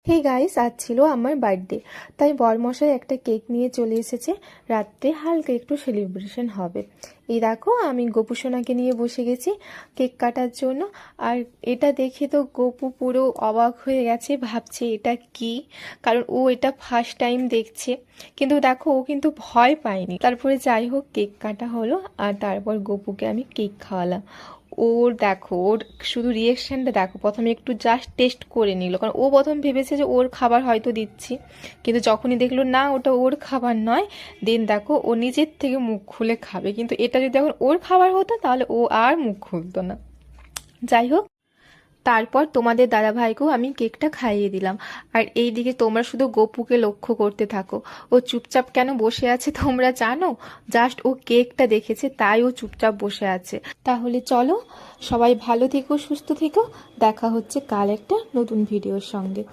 Hey guys, আজ ছিল আমার বার্থডে, তাই বরমশাই একটা কেক নিয়ে চলে এসেছে। রাত্রে হালকা একটু সেলিব্রেশন হবে। এই দেখো, আমি গোপু সোনাকে নিয়ে বসে গেছি কেক কাটার জন্য। আর এটা দেখে তো গোপু পুরো অবাক হয়ে গেছে, ভাবছে এটা কি, কারণ ও এটা ফার্স্ট টাইম দেখছে। কিন্তু দেখো, ও কিন্তু ভয় পায়নি। তারপরে যাই হোক, কেক কাটা হলো আর তারপর গোপুকে আমি কেক খাওয়ালাম। ওর দেখো, ওর শুধু রিয়েকশনটা দেখো। প্রথমে একটু জাস্ট টেস্ট করে নিল, কারণ ও প্রথম ভেবেছে যে ওর খাবার হয়তো দিচ্ছি, কিন্তু যখনই দেখলো না ওটা ওর খাবার নয়, দেন দেখো ও নিজের থেকে মুখ খুলে খাবে। কিন্তু এটা যদি এখন ওর খাবার হতো তাহলে ও আর মুখ খুলতো না। যাই হোক, তারপর তোমাদের দাদাভাইকেও আমি কেকটা খাইয়ে দিলাম। আর এই দিকে তোমরা শুধু গপুকে লক্ষ্য করতে থাকো, ও চুপচাপ কেন বসে আছে তোমরা জানো? জাস্ট ও কেকটা দেখেছে তাই ও চুপচাপ বসে আছে। তাহলে চলো, সবাই ভালো থেকো, সুস্থ থেকো। দেখা হচ্ছে কাল একটা নতুন ভিডিওর সঙ্গে।